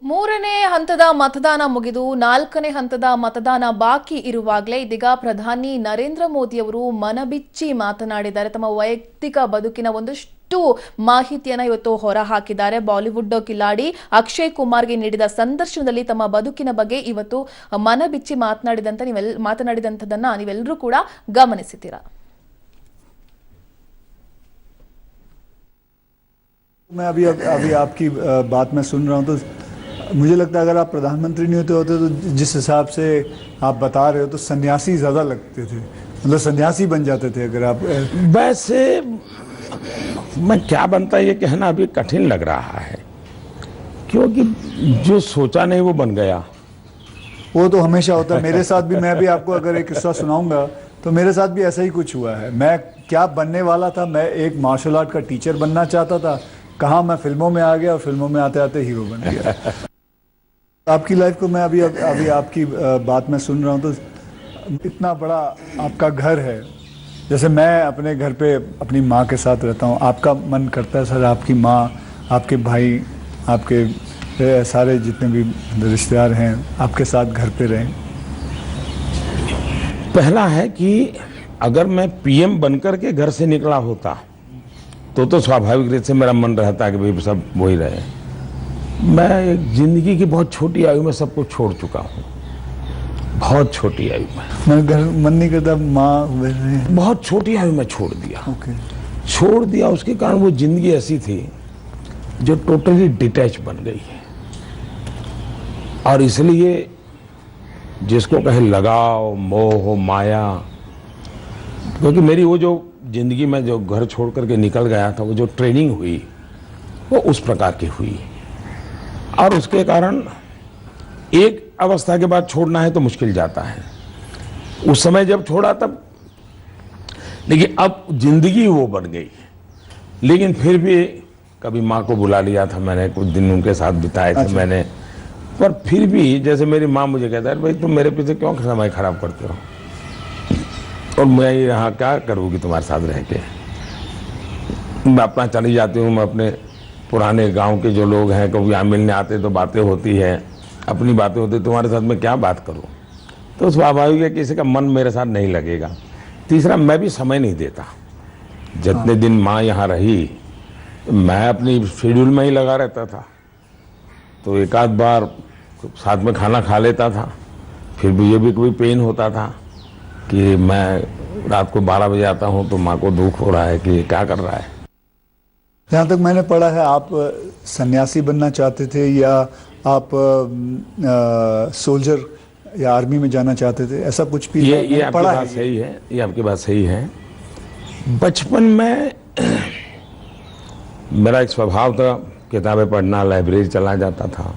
ಮೂರನೇ ಹಂತದ ಮತದಾನ ಮುಗಿದು ನಾಲ್ಕನೇ ಹಂತದ ಮತದಾನ ಬಾಕಿ ಇರುವಾಗಲೇ ಇದೀಗ ಪ್ರಧಾನಿ ನರೇಂದ್ರ ಮೋದಿ ಅವರು ಮನಬಿಚ್ಚಿ ಮಾತನಾಡಿದ್ದಾರೆ. ತಮ್ಮ ವೈಯಕ್ತಿಕ ಬದುಕಿನ ಒಂದಷ್ಟು ಮಾಹಿತಿಯನ್ನು ಇವತ್ತು ಹೊರಹಾಕಿದ್ದಾರೆ. ಬಾಲಿವುಡ್ ಕಿಲಾಡಿ ಅಕ್ಷಯ್ ಕುಮಾರ್ಗೆ ನೀಡಿದ ಸಂದರ್ಶನದಲ್ಲಿ ತಮ್ಮ ಬದುಕಿನ ಬಗ್ಗೆ ಇವತ್ತು ಮನಬಿಚ್ಚಿ ಮಾತನಾಡಿದಂಥದ್ದನ್ನ ನೀವೆಲ್ಲರೂ ಕೂಡ ಗಮನಿಸಿದ್ದೀರಾ. मैं अभी आपकी बात में सुन रहा हूँ तो मुझे लगता है अगर आप प्रधानमंत्री नहीं होते तो जिस हिसाब से आप बता रहे हो तो सन्यासी ज़्यादा लगते थे, मतलब सन्यासी बन जाते थे अगर आप। वैसे मैं क्या बनता ये कहना अभी कठिन लग रहा है, क्योंकि जो सोचा नहीं वो बन गया। वो तो हमेशा होता है, मेरे साथ भी। मैं भी आपको अगर एक किस्सा सुनाऊंगा तो मेरे साथ भी ऐसा ही कुछ हुआ है। मैं क्या बनने वाला था, मैं एक मार्शल आर्ट का टीचर बनना चाहता था, कहाँ मैं फिल्मों में आ गया और फिल्मों में आते आते हीरो बन गया। आपकी लाइफ को मैं अभी आपकी बात में सुन रहा हूँ तो इतना बड़ा आपका घर है। जैसे मैं अपने घर पे अपनी माँ के साथ रहता हूँ, आपका मन करता है सर आपकी माँ, आपके भाई, आपके सारे जितने भी रिश्तेदार हैं आपके साथ घर पे रहें? पहला है कि अगर मैं पीएम बनकर के घर से निकला होता तो स्वाभाविक रूप से मेरा मन रहता कि भाई सब वही रहे। मैं एक जिंदगी की बहुत छोटी आयु में सब कुछ छोड़ चुका हूँ, बहुत छोटी आयु में। मैं घर मन नहीं करता माँ, बहुत छोटी आयु में छोड़ दिया। छोड़ दिया, उसके कारण वो जिंदगी ऐसी थी जो टोटली डिटैच बन गई है। और इसलिए जिसको कहे लगाव, मोह, माया, क्योंकि मेरी वो जो जिंदगी में जो घर छोड़ करके निकल गया था, वो जो ट्रेनिंग हुई वो उस प्रकार की हुई। और उसके कारण एक अवस्था के बाद छोड़ना है तो मुश्किल जाता है। उस समय जब छोड़ा तब, लेकिन अब जिंदगी वो बन गई। लेकिन फिर भी कभी माँ को बुला लिया था मैंने, कुछ दिन उनके साथ बिताए थे मैंने। पर फिर भी जैसे मेरी माँ मुझे कहता है भाई तुम मेरे पीछे क्यों समय खराब करते हो, और मैं यहाँ क्या करूँगी तुम्हारे साथ रह के। मैं अपना चली जाती हूँ, मैं अपने पुराने गांव के जो लोग हैं कभी यहाँ मिलने आते तो बातें होती है, अपनी बातें होती, तुम्हारे साथ मैं क्या बात करूँ। तो स्वाभाविक है किसी का मन मेरे साथ नहीं लगेगा। तीसरा, मैं भी समय नहीं देता। जितने दिन माँ यहाँ रही मैं अपनी शेड्यूल में ही लगा रहता था, तो एक आध बार साथ में खाना खा लेता था। फिर भी ये भी कोई पेन होता था कि मैं रात को 12 बजे आता हूँ तो माँ को दुख हो रहा है कि क्या कर रहा है। जहाँ तक मैंने पढ़ा है आप सन्यासी बनना चाहते थे या आप सोल्जर या आर्मी में जाना चाहते थे, ऐसा कुछ भी? ये आपकी बात सही है, ये आपकी बात सही है। बचपन में मेरा एक स्वभाव था किताबें पढ़ना, लाइब्रेरी चला जाता था,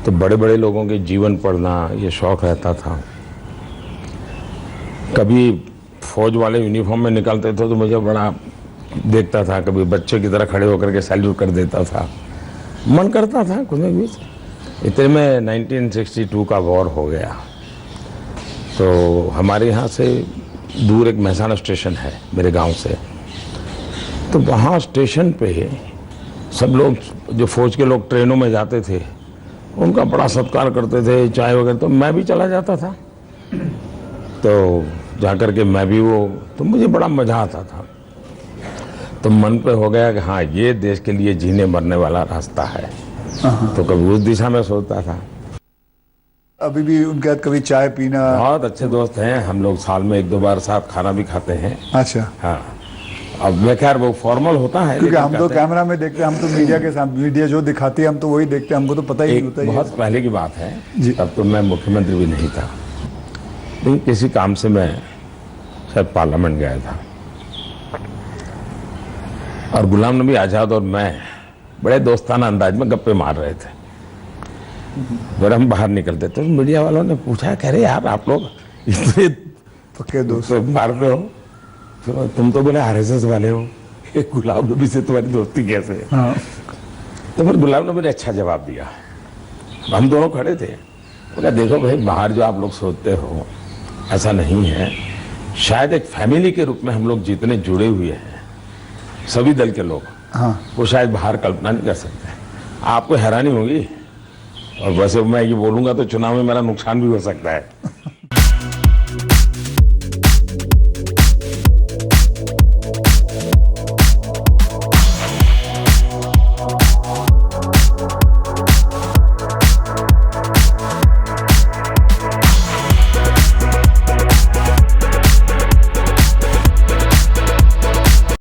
तो बड़े बड़े लोगों के जीवन पढ़ना ये शौक रहता था। कभी फौज वाले यूनिफॉर्म में निकलते थे तो मुझे बड़ा देखता था, कभी बच्चे की तरह खड़े होकर के सैल्यूट कर देता था, मन करता था कुछ न कुछ। इतने में 1962 का वॉर हो गया, तो हमारे यहाँ से दूर एक महसाना स्टेशन है मेरे गांव से, तो वहाँ स्टेशन पे सब लोग जो फौज के लोग ट्रेनों में जाते थे उनका बड़ा सत्कार करते थे, चाय वगैरह। तो मैं भी चला जाता था, तो जाकर के मैं भी वो, तो मुझे बड़ा मजा आता था। तो मन पे हो गया कि हाँ ये देश के लिए जीने मरने वाला रास्ता है, तो कभी उस दिशा में सोचता था। अभी भी उनके साथ कभी चाय पीना? बहुत अच्छे दोस्त हैं हम लोग, साल में 1-2 बार साथ खाना भी खाते हैं। अच्छा। हाँ, अब मैं खैर वो फॉर्मल होता है, क्योंकि हम तो कैमरा में देखते हैं, हम तो मीडिया के साथ, मीडिया जो दिखाती है हम तो वही देखते हैं, हमको तो पता ही नहीं होता। बहुत पहले की बात है, तब तो मैं मुख्यमंत्री भी नहीं था, लेकिन किसी काम से मैं शायद पार्लियामेंट गया था और गुलाम नबी आजाद और मैं बड़े दोस्ताना अंदाज में गप्पे मार रहे थे। फिर हम बाहर निकलते तो मीडिया वालों ने पूछा, कह रहे यार आप लोग इतने पक्के दोस्त मारते हो, तुम तो बोले आरएसएस वाले हो, गुलाम नबी से तुम्हारी दोस्ती कैसे? हाँ। तो फिर गुलाम नबी ने अच्छा जवाब दिया। हम दोनों खड़े थे, बोला देखो भाई बाहर जो आप लोग सोचते हो ऐसा नहीं है, शायद एक फैमिली के रूप में हम लोग जितने जुड़े हुए हैं सभी दल के लोग, हाँ, वो शायद बाहर कल्पना नहीं कर सकते। आपको हैरानी होगी और वैसे मैं ये बोलूंगा तो चुनाव में मेरा नुकसान भी हो सकता है।